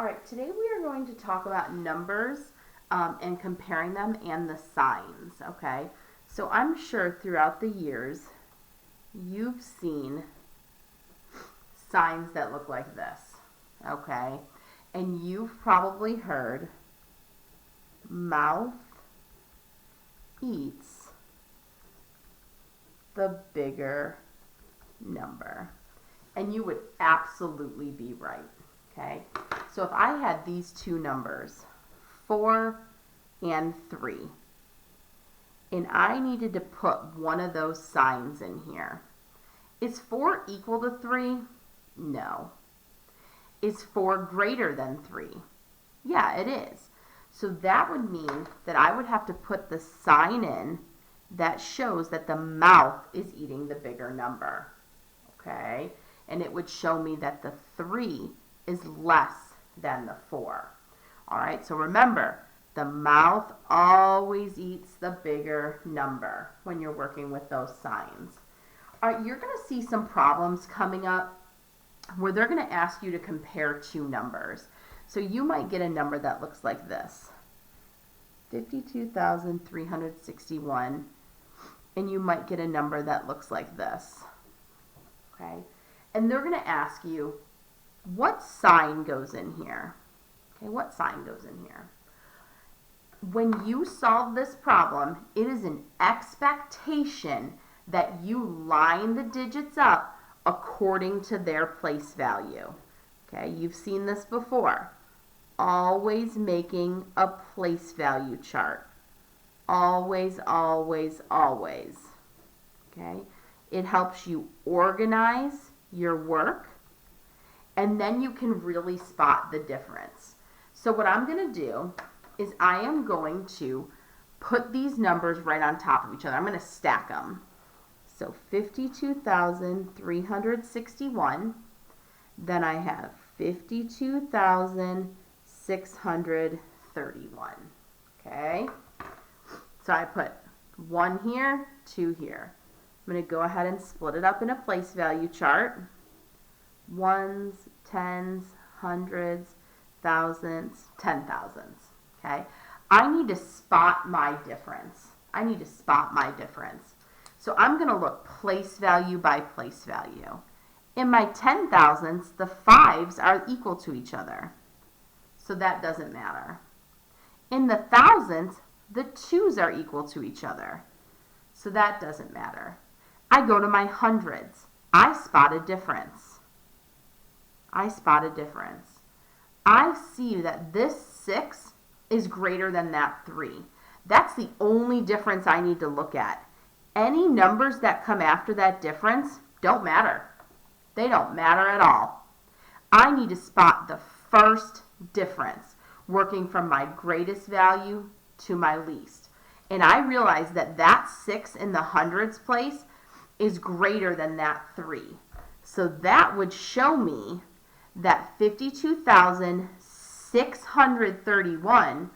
All right, today we are going to talk about numbers and comparing them and the signs, okay? So I'm sure throughout the years you've seen signs that look like this, okay? And you've probably heard mouth eats the bigger number. And you would absolutely be right, okay? So if I had these two numbers, 4 and 3, and I needed to put one of those signs in here, is 4 equal to 3? No. Is 4 greater than 3? Yeah, it is. So that would mean that I would have to put the sign in that shows that the mouth is eating the bigger number, okay? And it would show me that the 3 is less than the 4. All right, so remember, the mouth always eats the bigger number when you're working with those signs. All right, you're going to see some problems coming up where they're going to ask you to compare two numbers. So you might get a number that looks like this, 52,361, and you might get a number that looks like this, okay? And they're going to ask you, what sign goes in here? Okay, what sign goes in here? When you solve this problem, it is an expectation that you line the digits up according to their place value. Okay, you've seen this before. Always making a place value chart. Always, always, always. Okay, it helps you organize your work, and then you can really spot the difference. So what I'm going to do is I am going to put these numbers right on top of each other. I'm going to stack them. So 52,361, then I have 52,631. Okay? So I put 1 here, 2 here. I'm going to go ahead and split it up in a place value chart. Ones, tens, hundreds, thousands, 10,000s. Okay? I need to spot my difference. So I'm going to look place value by place value. In my 10,000s, the 5s are equal to each other. So that doesn't matter. In the thousands, the 2s are equal to each other. So that doesn't matter. I go to my hundreds. I spot a difference. I see that this 6 is greater than that 3. That's the only difference I need to look at. Any numbers that come after that difference don't matter. They don't matter at all. I need to spot the first difference, working from my greatest value to my least. And I realize that that 6 in the hundreds place is greater than that 3. So that would show me that 52,631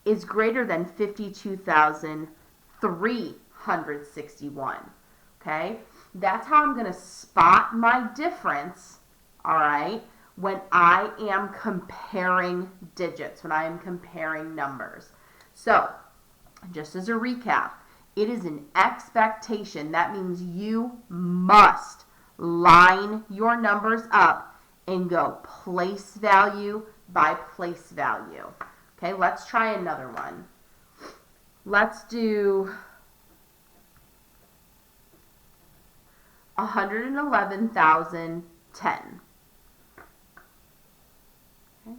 is greater than 52,361. Okay? That's how I'm going to spot my difference, all right, when I am comparing digits, when I am comparing numbers. So, just as a recap, it is an expectation. That means you must line your numbers up and go place value by place value. Okay, let's try another one. Let's do 111,010. Okay.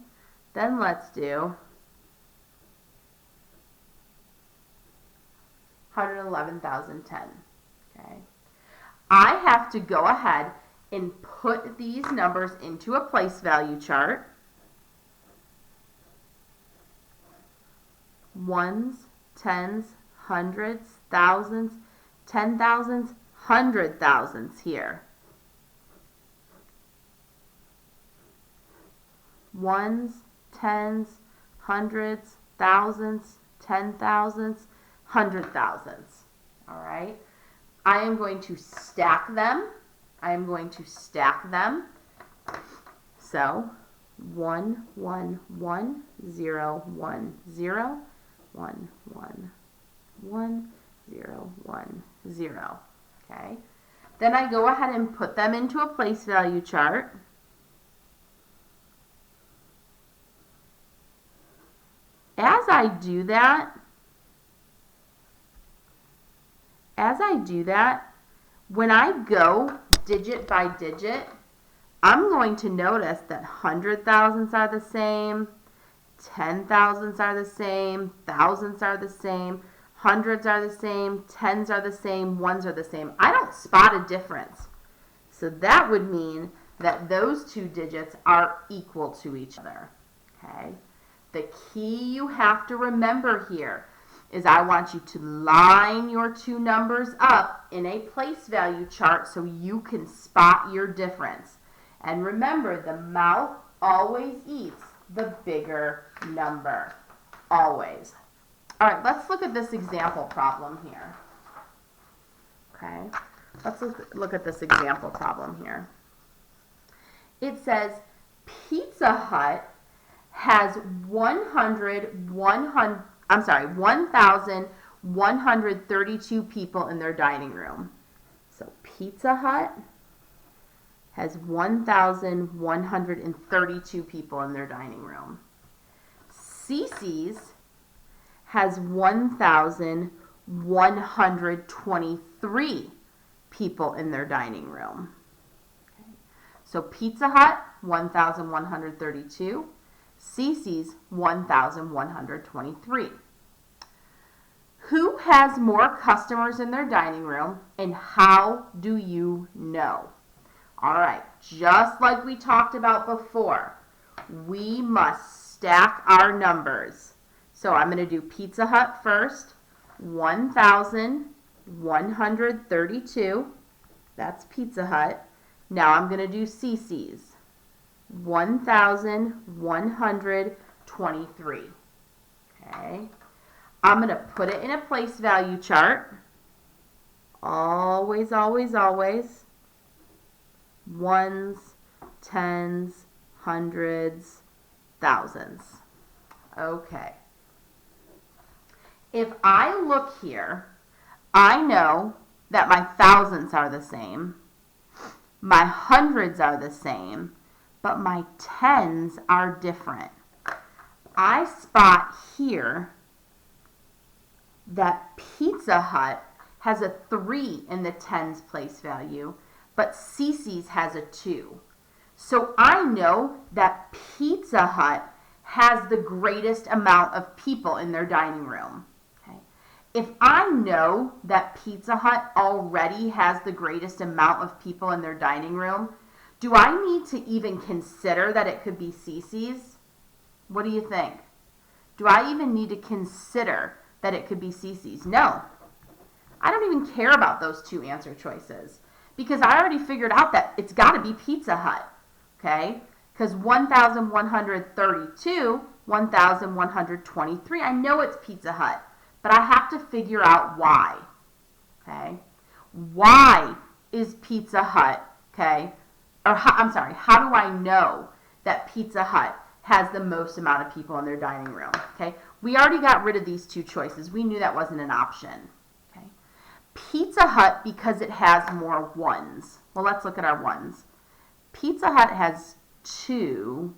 Then let's do 111,010. Okay. I have to go ahead and put these numbers into a place value chart. Ones, tens, hundreds, thousands, 10,000s, 100,000s here. Ones, tens, hundreds, thousands, 10,000s, 100,000s. All right. I am going to stack them. So 1, 1, 1, 0, 1, 0, 1, 1, 1, 0, 1, 0. Okay. Then I go ahead and put them into a place value chart. As I do that, when I go digit by digit, I'm going to notice that 100,000s are the same, 10,000s are the same, thousands are the same, hundreds are the same, tens are the same, ones are the same. I don't spot a difference. So that would mean that those two digits are equal to each other. Okay? The key you have to remember here is I want you to line your two numbers up in a place value chart so you can spot your difference. And remember, the mouth always eats the bigger number. Always. All right, let's look at this example problem here. Okay, let's look at this example problem here. It says Pizza Hut has 1,132 people in their dining room. So Pizza Hut has 1,132 people in their dining room. Cece's has 1,123 people in their dining room. Okay. So Pizza Hut, 1,132. Cece's, 1,123. Who has more customers in their dining room, and how do you know? All right, just like we talked about before, we must stack our numbers. So I'm going to do Pizza Hut first, 1,132. That's Pizza Hut. Now I'm going to do Cece's, 1,123. Okay. I'm going to put it in a place value chart. Always, always, always. Ones, tens, hundreds, thousands. Okay. If I look here, I know that my thousands are the same, my hundreds are the same, but my tens are different. I spot here that Pizza Hut has a 3 in the tens place value, but Cece's has a 2. So I know that Pizza Hut has the greatest amount of people in their dining room. Okay. If I know that Pizza Hut already has the greatest amount of people in their dining room, do I need to even consider that it could be Cece's? What do you think? Do I even need to consider that it could be Cece's? No. I don't even care about those two answer choices because I already figured out that it's got to be Pizza Hut. Okay? Because 1,132, 1,123, I know it's Pizza Hut, but I have to figure out why. Okay? Why is Pizza Hut, okay? How do I know that Pizza Hut has the most amount of people in their dining room? Okay? We already got rid of these two choices. We knew that wasn't an option. Okay? Pizza Hut, because it has more ones. Well, let's look at our ones. Pizza Hut has 2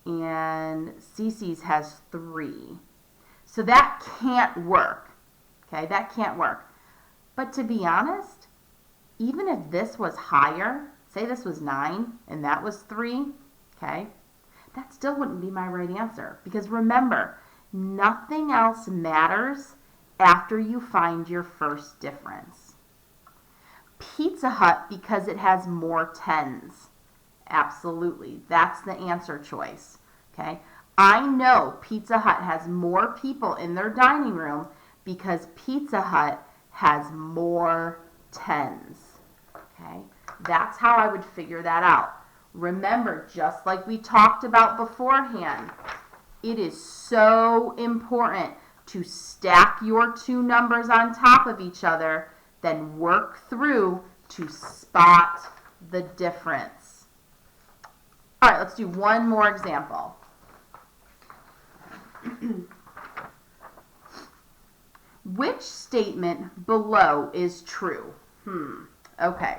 and Cece's has 3. So that can't work. Okay, that can't work. But to be honest, even if this was higher, say this was 9 and that was 3, okay, that still wouldn't be my right answer. Because remember, nothing else matters after you find your first difference. Pizza Hut, because it has more tens. Absolutely. That's the answer choice. Okay. I know Pizza Hut has more people in their dining room because Pizza Hut has more tens. Okay. That's how I would figure that out. Remember, just like we talked about beforehand, it is so important to stack your two numbers on top of each other, then work through to spot the difference. All right, let's do one more example. Which statement below is true? Okay.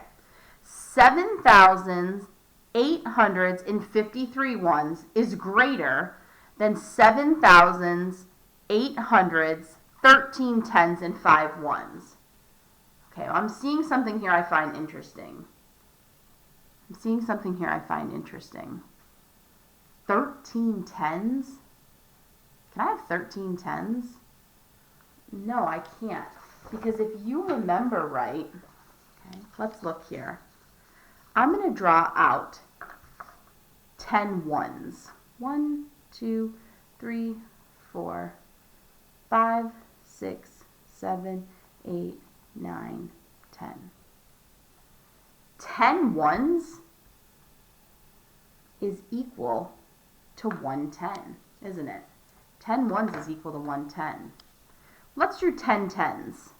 7,853 ones is greater than 7,813 tens and 5 ones. Okay, well, I'm seeing something here I find interesting. 13 tens? Can I have 13 tens? No, I can't. Because if you remember right, okay, let's look here. I'm going to draw out 10 ones. 1, 2, 3, 4, 5, 6, 7, 8, 9, 10. 10 ones is equal to 110, isn't it? 10 ones is equal to 110. Let's do 10 tens.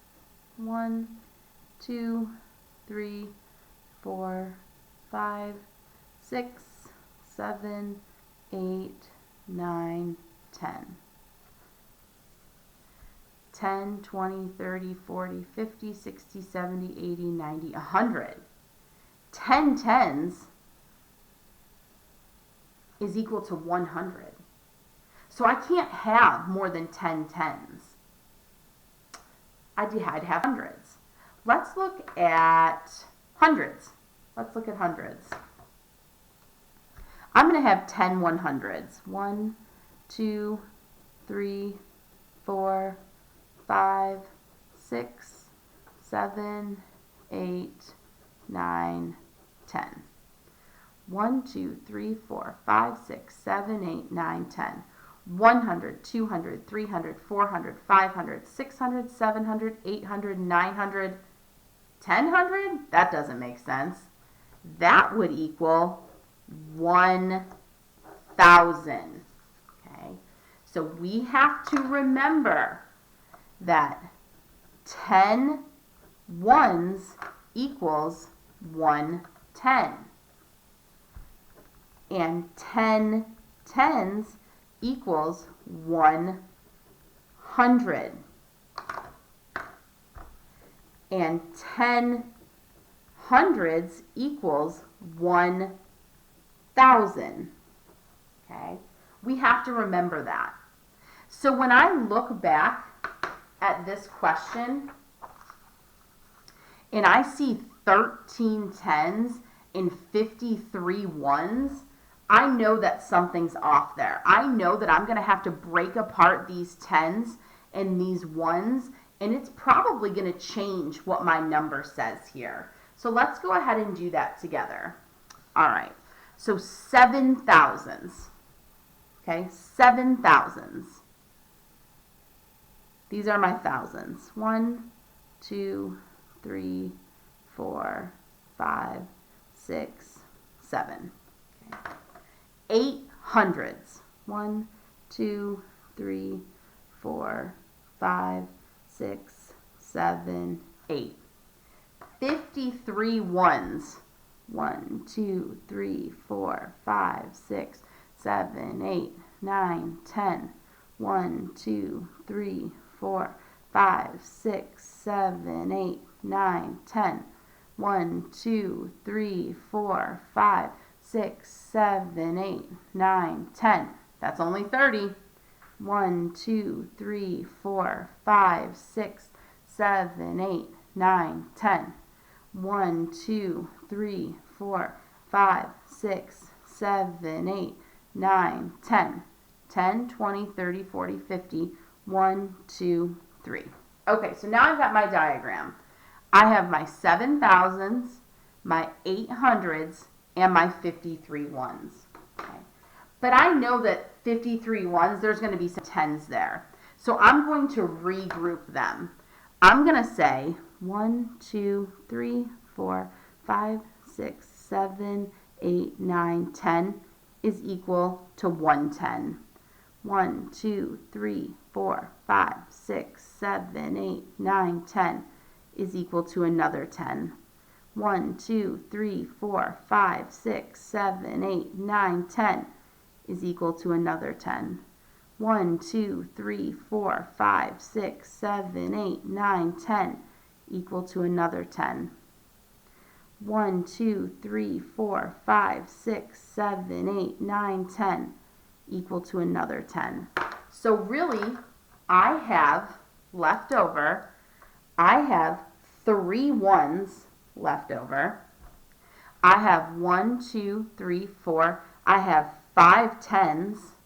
1, 2, 3, 4, 5, 6, 7, 8, 9, 10. 10, 20, 30, 40, 50, 60, 70, 80, 90, 100. 10 tens is equal to 100. So I can't have more than 10 tens. I'd have hundreds. Let's look at hundreds. Let's look at hundreds. I'm going to have 10 100s. 1, 2, 3, 4, 5, 6, 7, 8, 9, 10. 1, 2, 3, 4, 5, 6, 7, 8, 9, 10. 100, 200, 300, 400, 500, 600, 700, 800, 900, 1,000? That doesn't make sense. That would equal 1,000. Okay, so we have to remember that 10 ones equals 110. And 10 tens equals 100. And 10 hundreds equals 1,000. Okay? We have to remember that. So when I look back at this question and I see 13 tens and 53 ones, I know that something's off there. I know that I'm going to have to break apart these tens and these ones, and it's probably going to change what my number says here. So let's go ahead and do that together. All right, so 7,000s. Okay, 7,000s. These are my thousands. 1, 2, 3, 4, 5, 6, 7. Okay. 800s. 1, 2, 3, 4, 5, 6, 7, 8. 53 ones. 1, 2, 3, 4, 5, 6, 7, 8, 9, 10. 1, 2, 3, 4, 5, 6, 7, 8, 9, 10. 1, 2, 3, 4, 5, 6, 7, 8, 9, 10. That's only 30. 1, 2, 3, 4, 5, 6, 7, 8, 9, 10. 1, 2, 3, 4, 5, 6, 7, 8, 9, 10. 10, 20, 30, 40, 50. 1, 2, 3. Okay, so now I've got my diagram. I have my 7,000s, my 800s, and my 53 ones. Okay. But I know that 53 ones, there's going to be some tens there. So I'm going to regroup them. I'm going to say 1, 2, 3, 4, 5, 6, 7, 8, 9, 10 is equal to 110. 1, 2, 3, 4, 5, 6, 7, 8, 9, 10 is equal to another 10. 1, 2, 3, 4, 5, 6, 7, 8, 9, 10 is equal to another 10. 1, 2, 3, 4, 5, 6, 7, 8, 9, 10 equal to another 10. 1, 2, 3, 4, 5, 6, 7, 8, 9, 10 equal to another 10. So really, I have left over, I have 3 ones left over. I have 1, 2, 3, 4. I have 5 tens.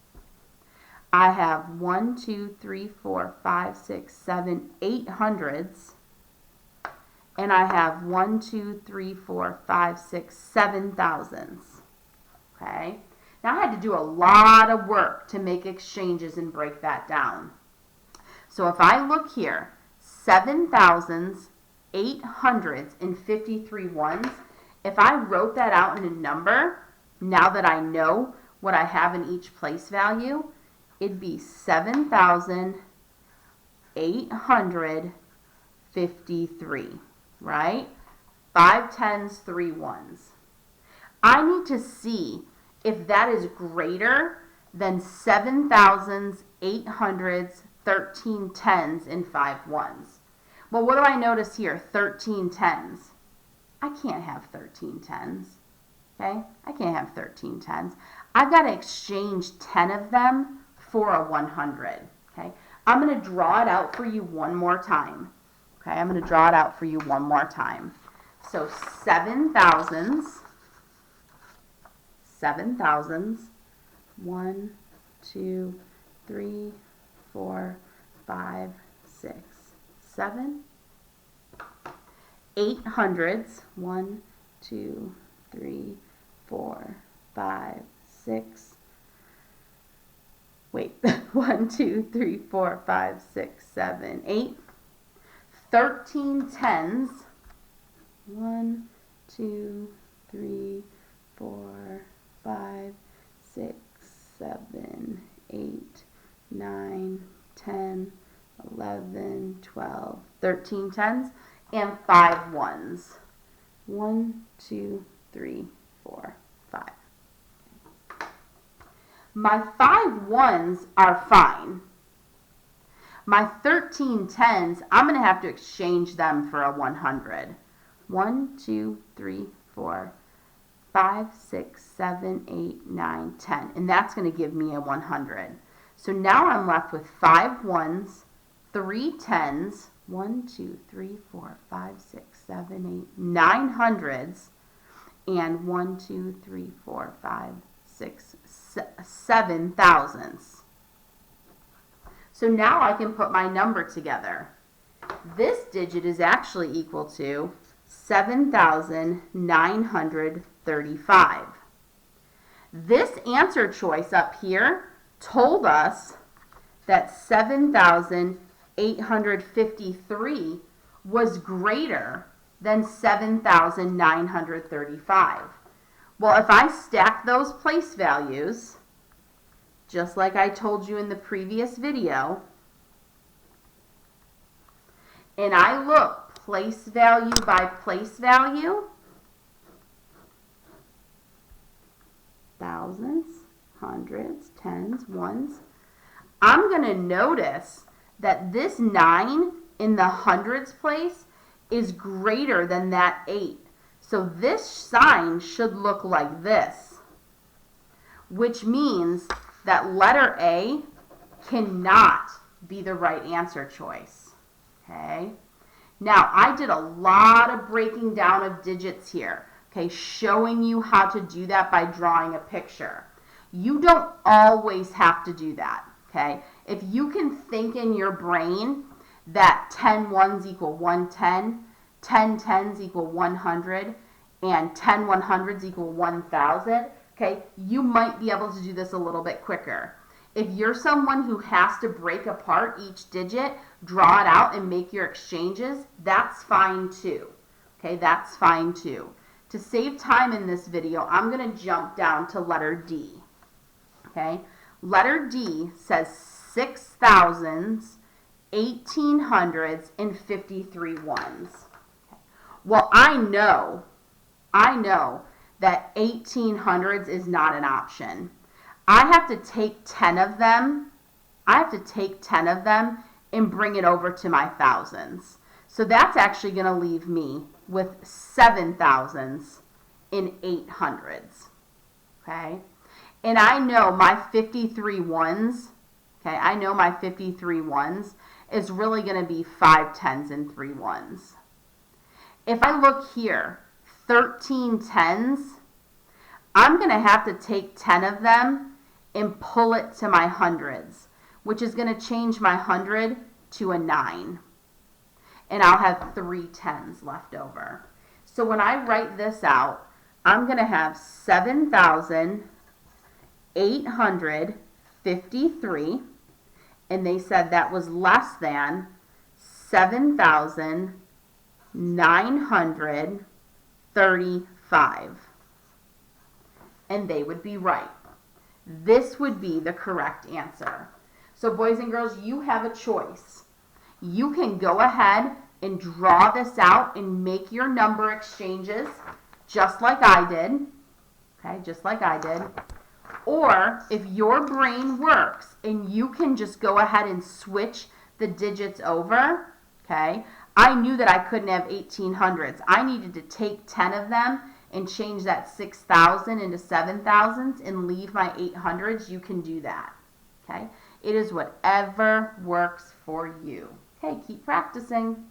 I have 1, 2, 3, 4, 5, 6, 7, 8 hundreds. And I have 1, 2, 3, 4, 5, 6, 7 thousands. Okay? Now I had to do a lot of work to make exchanges and break that down. So if I look here, 7 thousands, 8 hundreds, and 53 ones, if I wrote that out in a number, now that I know what I have in each place value, it'd be 7,853, right? 5 tens, 3 ones. I need to see if that is greater than 7 thousands, 8 hundreds, 13 tens, and 5 ones. Well, what do I notice here? 13 tens. I can't have 13 tens. Okay? I can't have 13 tens. I've got to exchange 10 of them for a 100. Okay? I'm going to draw it out for you one more time. Okay? I'm going to draw it out for you one more time. So 7 thousands. 1, 2, 3, 4, 5, 6, 7. 8 hundreds. 1, 2, 3, 4, 5, 6. Wait. 1, 2, 3, 4, 5, 6, 7, 8. 13 tens. 1, 2, 3, 4, 5, 6, 7, 8, 9, 10, 11, 12, 13 tens, and 5 ones. 1, 2, 3, 4, 5. My 5 ones are fine. My 13 tens, I'm going to have to exchange them for a 100. 1, 2, 3, 4, 5, 6, 7, 8, 9, 10. And that's going to give me a 100. So now I'm left with 5 ones, 3 tens, 1, 2, 3, 4, 5, 6, 7, 8, 9 hundreds, and 1, 2, 3, 4, 5, 6, 7 thousands. So now I can put my number together. This digit is actually equal to 7,935. This answer choice up here told us that 7,853 was greater than 7,935. Well, if I stack those place values, just like I told you in the previous video, and I look place value by place value, thousands, hundreds, tens, ones, I'm going to notice that this 9 in the hundreds place is greater than that 8. So this sign should look like this, which means that letter A cannot be the right answer choice. Okay? Now, I did a lot of breaking down of digits here, okay, showing you how to do that by drawing a picture. You don't always have to do that, okay? If you can think in your brain that 10 ones equal 110, 10 tens equal 100, and 10 100s equal 1,000, okay, you might be able to do this a little bit quicker. If you're someone who has to break apart each digit, draw it out and make your exchanges, that's fine too. Okay, that's fine too. To save time in this video, I'm going to jump down to letter D. Okay, letter D says 6,000s, 1,800s, and 53 ones. Okay. Well, I know that 1800s is not an option. I have to take 10 of them. And bring it over to my thousands. So that's actually going to leave me with 7 thousands in 800s. Okay? And I know my 53 ones, okay, I know my 53 ones is really going to be 5 tens and 3 ones. If I look here, 13 tens, I'm going to have to take 10 of them and pull it to my hundreds, which is going to change my 100 to a 9. And I'll have 3 tens left over. So when I write this out, I'm going to have 7,853, and they said that was less than 7,935. And they would be right. This would be the correct answer. So boys and girls, you have a choice. You can go ahead and draw this out and make your number exchanges just like I did. Okay, just like I did. Or if your brain works and you can just go ahead and switch the digits over, okay, I knew that I couldn't have 1800s. I needed to take 10 of them and change that 6,000 into 7,000s and leave my 800s. You can do that. Okay, it is whatever works for you. Okay, keep practicing.